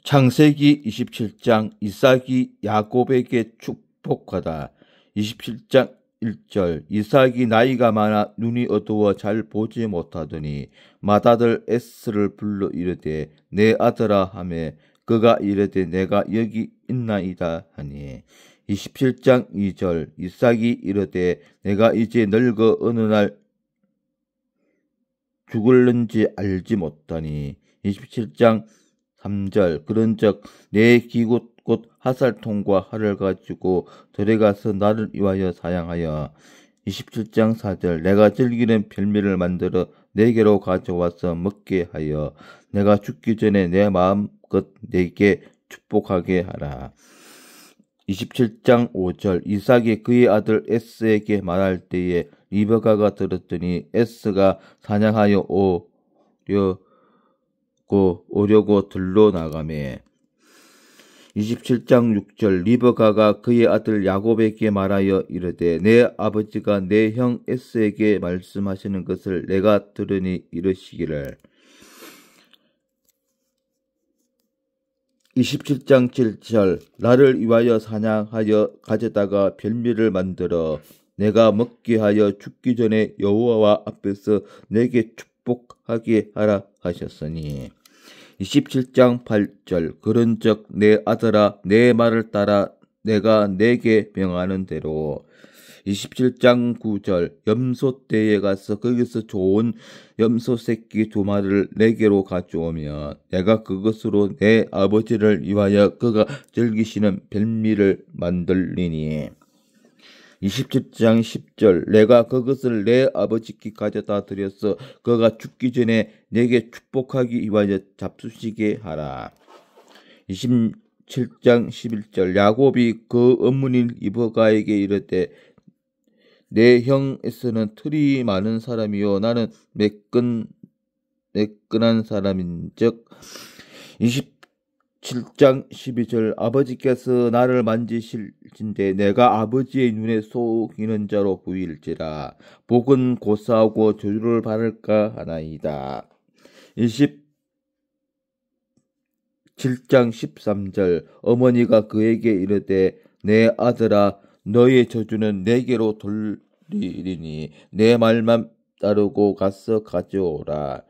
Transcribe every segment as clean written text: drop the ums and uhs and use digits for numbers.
창세기 27장 이삭이 야곱에게 축복하다. 27장 1절 이삭이 나이가 많아 눈이 어두워 잘 보지 못하더니 맏아들 에스를 불러 이르되 내 아들아 하며 그가 이르되 내가 여기 있나이다 하니 27장 2절 이삭이 이르되 내가 이제 늙어 어느 날 죽을는지 알지 못하니 27장 3절 그런즉 내 기굿 곧 하살통과 활을 가지고 들에 가서 나를 위하여 사냥하여 27장 4절 내가 즐기는 별미를 만들어 내게로 가져와서 먹게 하여 내가 죽기 전에 내 마음껏 내게 축복하게 하라. 27장 5절 이삭이 그의 아들 에스에게 말할 때에 리브가가 들었더니 에스가 사냥하여 오려고 들로 나가매 27장 6절 리브가가 그의 아들 야곱에게 말하여 이르되 내 아버지가 내 형 에스에게 말씀하시는 것을 내가 들으니 이르시기를 27장 7절 나를 위하여 사냥하여 가져다가 별미를 만들어 내가 먹게 하여 죽기 전에 여호와 앞에서 내게 축복하게 하라 하셨으니 27장 8절 그런즉 내 아들아 내 말을 따라 내가 내게 명하는 대로 27장 9절 염소 떼에 가서 거기서 좋은 염소 새끼 2마리를 내게로 가져오며 내가 그것으로 내 아버지를 위하여 그가 즐기시는 별미를 만들리니 27장 10절 내가 그것을 내 아버지께 가져다 드려서 그가 죽기 전에 내게 축복하기 위하여 잡수시게 하라. 27장 11절 야곱이 그 어머니 리브가에게 이르되 내 형 에서는 틀이 많은 사람이요 나는 매끈한 사람인즉 27장 12절 아버지께서 나를 만지실진데 내가 아버지의 눈에 속이는 자로 보일지라 복은 고사하고 저주를 받을까 하나이다. 27장 13절 어머니가 그에게 이르되 내 아들아 너의 저주는 내게로 돌리리니 내 말만 따르고 가서 가져오라.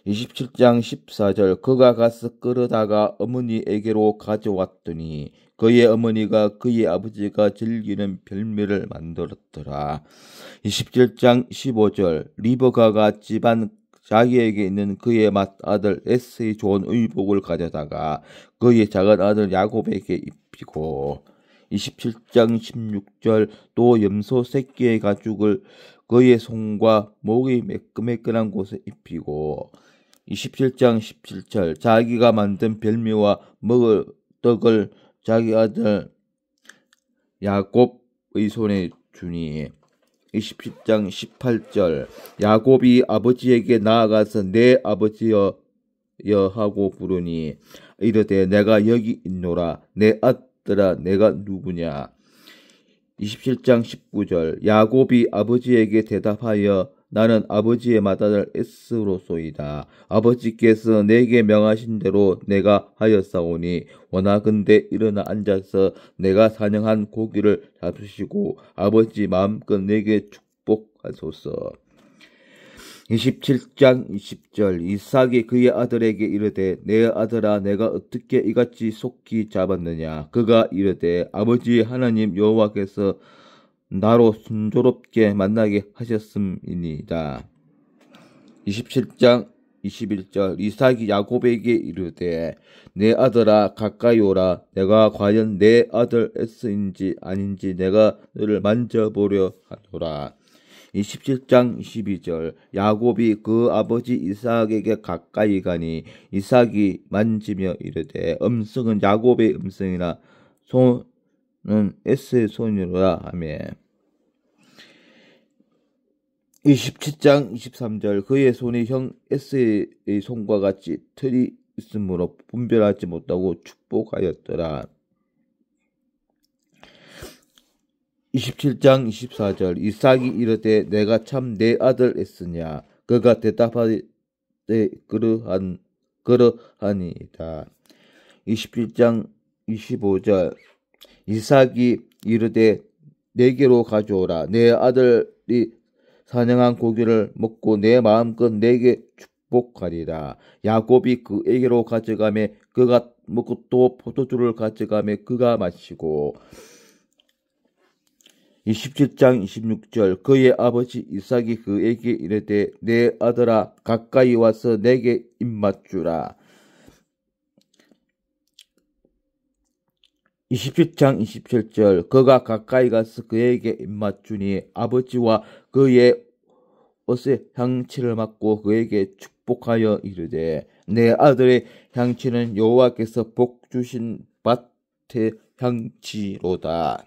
27장 14절 그가 가서 끌어다가 어머니에게로 가져왔더니 그의 어머니가 그의 아버지가 즐기는 별미를 만들었더라. 27장 15절 리브가가 집안 자기에게 있는 그의 맏아들 에스의 좋은 의복을 가져다가 그의 작은 아들 야곱에게 입히고 27장 16절 또 염소 새끼의 가죽을 그의 손과 목의 매끈매끈한 곳에 입히고 27장 17절 자기가 만든 별미와 먹을 떡을 자기 아들 야곱의 손에 주니 27장 18절 야곱이 아버지에게 나아가서 내 아버지여 하고 부르니 이르되 내가 여기 있노라 내 아들아 내가 누구냐. 27장 19절 야곱이 아버지에게 대답하여 나는 아버지의 맏아들 에스로소이다. 아버지께서 내게 명하신 대로 내가 하였사오니 원하건대 일어나 앉아서 내가 사냥한 고기를 잡수시고 아버지 마음껏 내게 축복하소서. 27장 20절 이삭이 그의 아들에게 이르되 내 아들아 내가 어떻게 이같이 속히 잡았느냐. 그가 이르되 아버지 하나님 여호와께서 나로 순조롭게 만나게 하셨음이니이다. 27장 21절 이삭이 야곱에게 이르되 내 아들아 가까이 오라. 내가 과연 내 아들 에스인지 아닌지 내가 너를 만져보려 하노라. 27장 22절 야곱이 그 아버지 이삭에게 가까이 가니 이삭이 만지며 이르되 음성은 야곱의 음성이나 손은 에스의 손이로라 하며 27장 23절 그의 손이 형 에스의 손과 같이 털이 있으므로 분별하지 못하고 축복하였더라. 27장 24절 이삭이 이르되 내가 참 내 아들 에스냐. 그가 대답하되 그러하니이다. 27장 25절 이삭이 이르되 내게로 가져오라. 내 아들이 사냥한 고기를 먹고 내 마음껏 내게 축복하리라. 야곱이 그에게로 가져가매 그가 먹고 또 포도주를 가져가매 그가 마시고 27장 26절 그의 아버지 이삭이 그에게 이르되 내 아들아 가까이 와서 내게 입맞주라. 27장 27절 그가 가까이 가서 그에게 입맞추니 아버지와 그의 옷의 향취를 맡고 그에게 축복하여 이르되 내 아들의 향취는 여호와께서 복 주신 밭의 향취로다.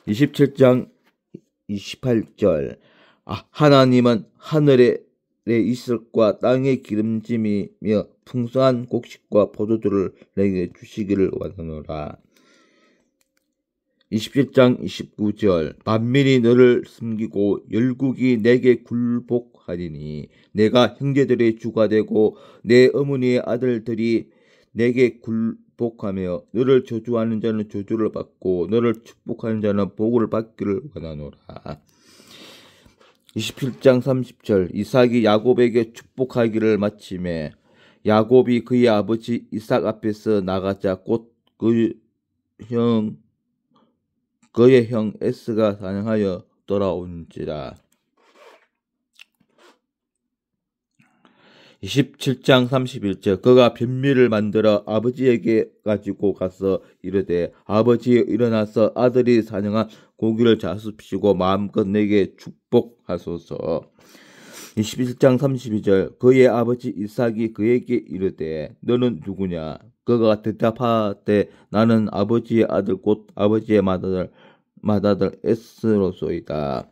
27장 28절 하나님은 하늘의 이슬과 땅의 기름짐이며 풍성한 곡식과 포도주를 내게 주시기를 원하노라. 27장 29절 만민이 너를 섬기고 열국이 내게 굴복하리니 내가 형제들의 주가 되고 내 어머니의 아들들이 내게 굴복하며 너를 저주하는 자는 저주를 받고 너를 축복하는 자는 복을 받기를 원하노라. 27장 30절 이삭이 야곱에게 축복하기를 마치매 야곱이 그의 아버지 이삭 앞에서 나가자 곧 그의 형 에스가 사냥하여 돌아온지라. 27장 31절 그가 변미를 만들어 아버지에게 가지고 가서 이르되 아버지 일어나서 아들이 사냥한 고기를 자습시고 마음껏 내게 축복하소서. 27장 32절 그의 아버지 이삭이 그에게 이르되 너는 누구냐? 그가 대답하되 나는 아버지의 아들 곧 아버지의 맏아들 에스로소이다.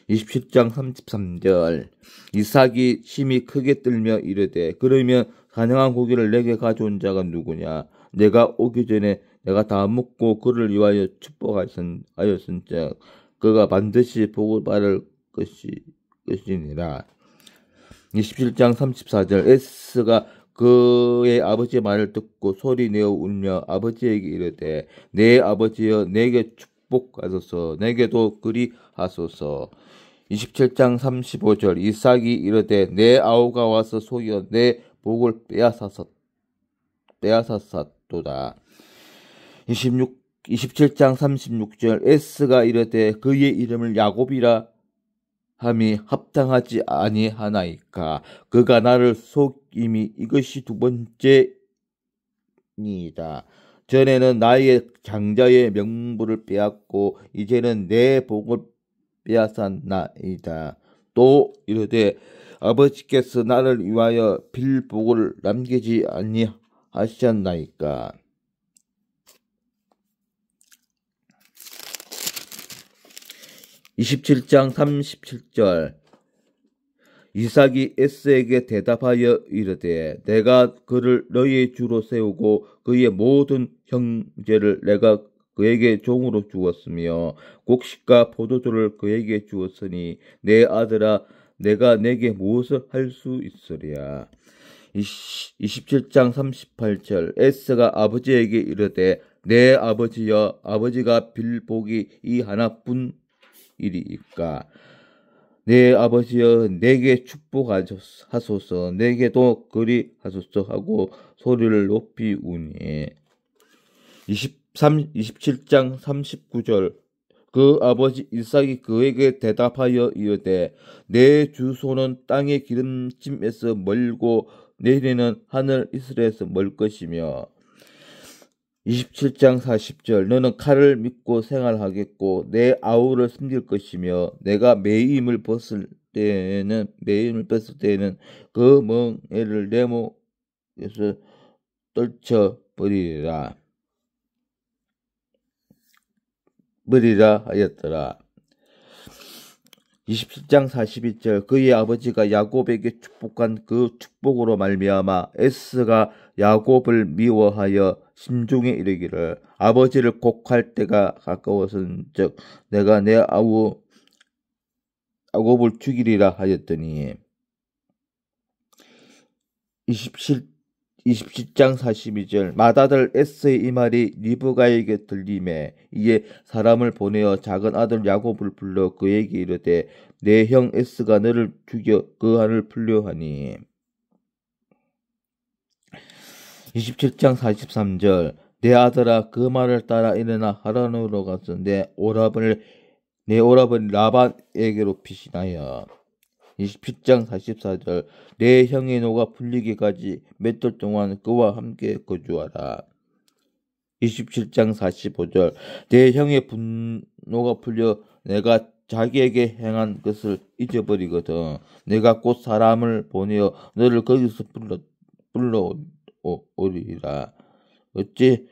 27장 33절 이삭이 심히 크게 떨며 이르되 그러면 사냥한 고기를 내게 가져온 자가 누구냐? 내가 오기 전에 내가 다 먹고 그를 위하여 축복하였은즉 그가 반드시 복을 받을 것이니라. 27장 34절 에스가 그의 아버지의 말을 듣고 소리내어 울며 아버지에게 이르되 내 아버지여 내게 축복하소서 내게도 그리하소서. 27장 35절 이삭이 이르되 내 아우가 와서 속여 내 복을 빼앗았도다. 27장 36절 에스가 이르되 그의 이름을 야곱이라 함이 합당하지 아니하나이까 그가 나를 속임이 이것이 두 번째니이다. 전에는 나의 장자의 명부를 빼앗고 이제는 내 복을 빼앗았나이다. 또 이르되 아버지께서 나를 위하여 빌 복을 남기지 아니하셨나이까. 27장 37절 이삭이 에스에게 대답하여 이르되 내가 그를 너희의 주로 세우고 그의 모든 형제를 내가 그에게 종으로 주었으며 곡식과 포도주를 그에게 주었으니 내 아들아 내가 내게 무엇을 할 수 있으랴. 27장 38절 에스가 아버지에게 이르되 내 아버지여 아버지가 빌 복이 이 하나뿐이리이까 내 아버지여 내게 축복하소서 내게도 그리하소서 하고 소리를 높이 우니. 27장 39절 그 아버지 이삭이 그에게 대답하여 이르되 내 주소는 땅의 기름짐에서 멀고 내리는 하늘 이슬에서 멀 것이며. 27장 40절 너는 칼을 믿고 생활하겠고 내 아우를 숨길 것이며 내가 매임을 벗을 때에는 그 멍에를 내 목에서 떨쳐버리리라 하였더라. 27장 42절 그의 아버지가 야곱에게 축복한 그 축복으로 말미암아 에스가 야곱을 미워하여 심중에 이르기를 아버지를 곡할 때가 가까웠은즉 내가 내 아우 야곱을 죽이리라 하였더니. 27장 42절 맏아들 에스의 이 말이 리브가에게 들리매 이에 사람을 보내어 작은 아들 야곱을 불러 그에게 이르되 내 형 에스가 너를 죽여 그 한을 풀려 하니. 27장 43절 내 아들아 그 말을 따라 일어나 하란으로 가서 내 오라버니 라반에게로 피신하여. 27장 44절 내 형의 노가 풀리기까지 몇 달 동안 그와 함께 거주하라. 27장 45절 내 형의 분노가 풀려 내가 자기에게 행한 것을 잊어버리거든 내가 곧 사람을 보내어 너를 거기서 불러오리라. 어찌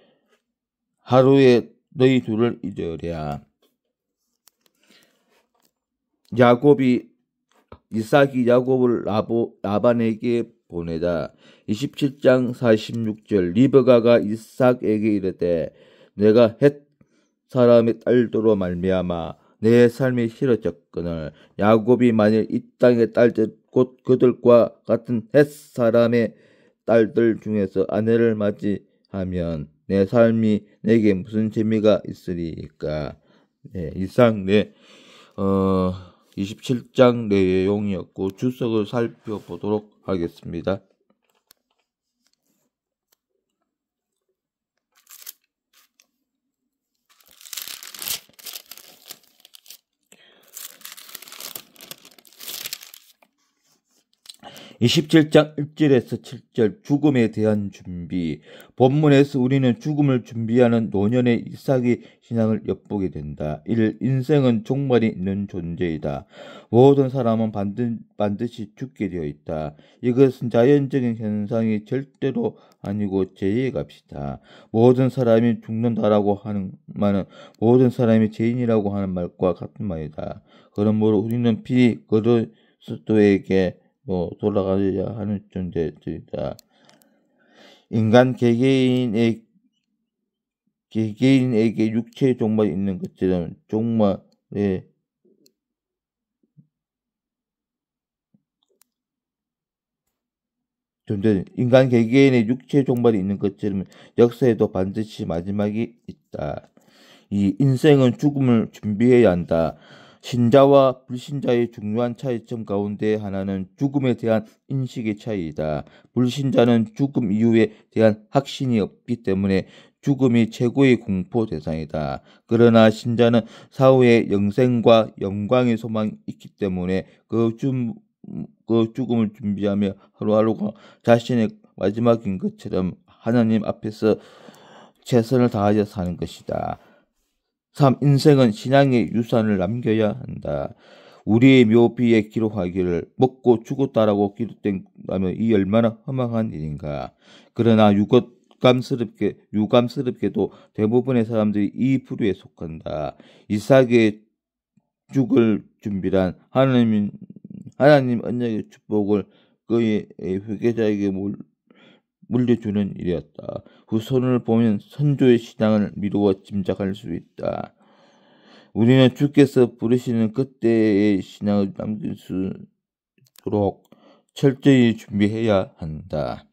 하루에 너희 둘을 잊으랴. 이삭이 야곱을 라반에게 보내다. 27장 46절 리브가가 이삭에게 이르되 내가 헷 사람의 딸들로 말미암아 내 삶이 싫어졌거늘 야곱이 만일 이 땅의 딸들 곧 그들과 같은 헷 사람의 딸들 중에서 아내를 맞이하면 내 삶이 내게 무슨 재미가 있으리까. 네, 이상 27장 내용이었고 주석을 살펴보도록 하겠습니다. (27장 1절에서 7절) 죽음에 대한 준비. 본문에서 우리는 죽음을 준비하는 노년의 이삭의 신앙을 엿보게 된다. 1. 인생은 종말이 있는 존재이다. 모든 사람은 반드시 죽게 되어 있다. 이것은 자연적인 현상이 절대로 아니고 제의의 값이다. 모든 사람이 죽는다라고 하는 말은 모든 사람이 죄인이라고 하는 말과 같은 말이다. 그러므로 우리는 비리 그리스도에게 돌아가야 하는 존재들이다. 인간 개개인에게 육체의 종말이 있는 것처럼 인간 개개인의 육체의 종말이 있는 것처럼 역사에도 반드시 마지막이 있다. 이 인생은 죽음을 준비해야 한다. 신자와 불신자의 중요한 차이점 가운데 하나는 죽음에 대한 인식의 차이이다. 불신자는 죽음 이후에 대한 확신이 없기 때문에 죽음이 최고의 공포 대상이다. 그러나 신자는 사후에 영생과 영광의 소망이 있기 때문에 그 죽음을 준비하며 하루하루가 자신의 마지막인 것처럼 하나님 앞에서 최선을 다하여 사는 것이다. 3. 인생은 신앙의 유산을 남겨야 한다. 우리의 묘비에 기록하기를 먹고 죽었다라고 기록된다면 이 얼마나 허망한 일인가. 그러나 유감스럽게도 대부분의 사람들이 이 부류에 속한다. 이삭의 죽을 준비란 하나님 언약의 축복을 그의 회개자에게 물려주는 일이었다. 후손을 보면 선조의 신앙을 미루어 짐작할 수 있다. 우리는 주께서 부르시는 그때의 신앙을 남길 수 있도록 철저히 준비해야 한다.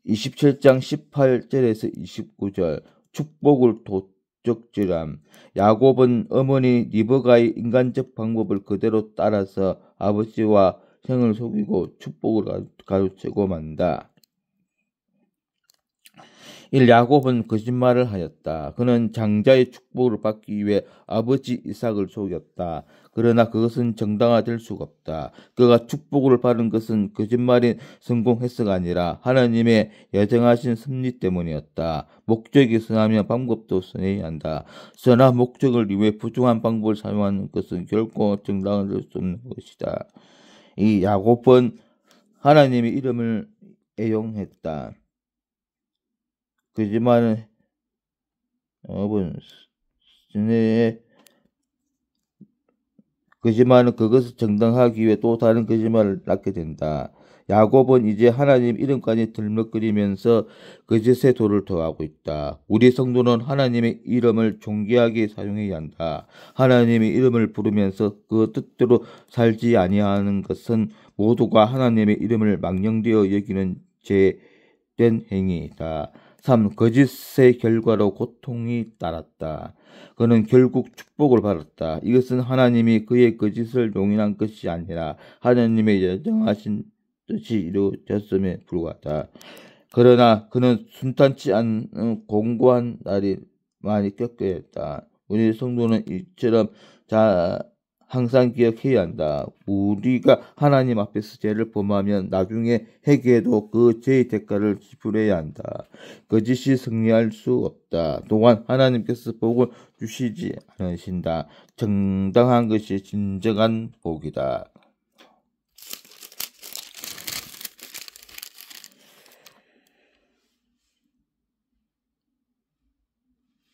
27장 18절에서 29절 축복을 도적질함. 야곱은 어머니 리브가의 인간적 방법을 그대로 따라서 아버지와 형을 속이고 축복을 가로채고 만다. 1. 야곱은 거짓말을 하였다. 그는 장자의 축복을 받기 위해 아버지 이삭을 속였다. 그러나 그것은 정당화될 수가 없다. 그가 축복을 받은 것은 거짓말인 성공해서가 아니라 하나님의 예정하신 섭리 때문이었다. 목적이 선하면 방법도 선해야 한다. 선한 목적을 위해 부정한 방법을 사용하는 것은 결코 정당화될 수 없는 것이다. 이 야곱은 하나님의 이름을 애용했다. 거짓말은 그것을 정당하기 위해 또 다른 거짓말을 낳게 된다. 야곱은 이제 하나님 이름까지 들먹거리면서 거짓의 도를 더하고 있다. 우리 성도는 하나님의 이름을 존귀하게 사용해야 한다. 하나님의 이름을 부르면서 그 뜻대로 살지 아니하는 것은 모두가 하나님의 이름을 망령되어 여기는 죄된 행위이다. 3. 거짓의 결과로 고통이 따랐다. 그는 결국 축복을 받았다. 이것은 하나님이 그의 거짓을 용인한 것이 아니라 하나님의 예정하신 뜻이 이루어졌음에 불과하다. 그러나 그는 순탄치 않은 공고한 날이 많이 겪어야 했다. 우리 성도는 이처럼 항상 기억해야 한다. 우리가 하나님 앞에서 죄를 범하면 나중에 회개해도 그 죄의 대가를 지불해야 한다. 거짓이 승리할 수 없다. 또한 하나님께서 복을 주시지 않으신다. 정당한 것이 진정한 복이다.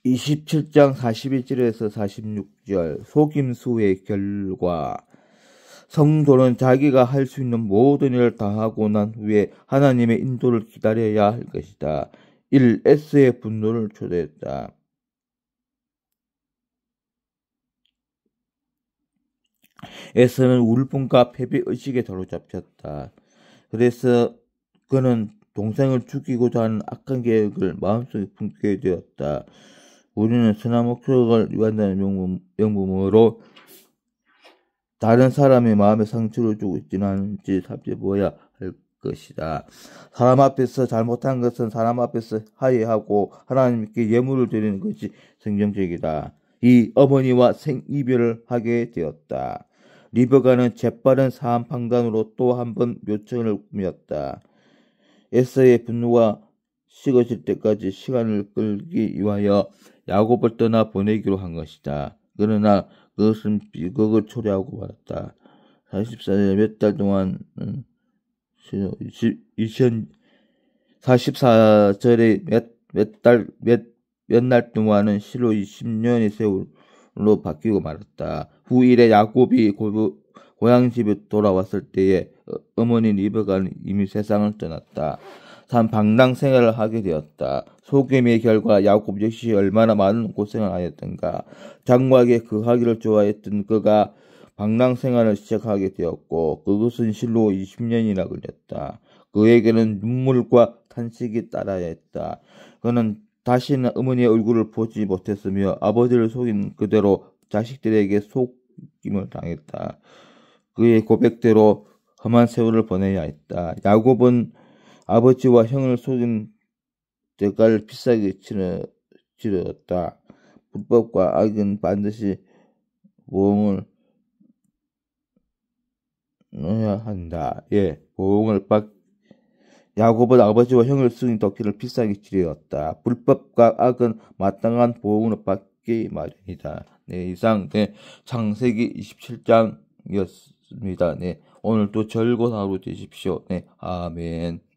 27장 41절에서 46절 속임수의 결과. 성도는 자기가 할 수 있는 모든 일을 다하고 난 후에 하나님의 인도를 기다려야 할 것이다. 1. 에스의 분노를 초래했다. 에스는 울분과 패배의식에 사로잡혔다. 그래서 그는 동생을 죽이고자 하는 악한 계획을 마음속에 품게 되었다. 우리는 선한 목적을 위한다는 명분으로 다른 사람의 마음에 상처를 주고 있지는 않은지 살펴보아야 할 것이다. 사람 앞에서 잘못한 것은 사람 앞에서 화해하고 하나님께 예물을 드리는 것이 성경적이다. 이 어머니와 생이별을 하게 되었다. 리브가는 재빠른 사안 판단으로 또 한 번 묘청을 꾸몄다. 에서의 분노가 식어질 때까지 시간을 끌기 위하여 야곱을 떠나 보내기로 한 것이다. 그러나 그것은 비극을 초래하고 말았다. 44년 몇 달 동안 44절에 몇 날 동안은 실로 20년의 세월로 바뀌고 말았다. 후일에 야곱이 고향 집에 돌아왔을 때에 어머니 리브가는 이미 세상을 떠났다. 3. 방랑 생활을 하게 되었다. 속임의 결과 야곱 역시 얼마나 많은 고생을 하였던가. 장막에 거하기를 좋아했던 그가 방랑 생활을 시작하게 되었고 그것은 실로 20년이나 걸렸다. 그에게는 눈물과 탄식이 따라야 했다. 그는 다시는 어머니의 얼굴을 보지 못했으며 아버지를 속인 그대로 자식들에게 속임을 당했다. 그의 고백대로 험한 세월을 보내야 했다. 야곱은 아버지와 형을 속인 대가를 비싸게 치렀다. 불법과 악은 반드시 보응을 넣어야 한다. 야곱은 아버지와 형을 속인 도끼를 비싸게 치렀다. 불법과 악은 마땅한 보응을 받기 마련이다. 네, 이상 창세기 27장이었습니다. 네, 오늘도 즐거운 하루 되십시오. 네, 아멘.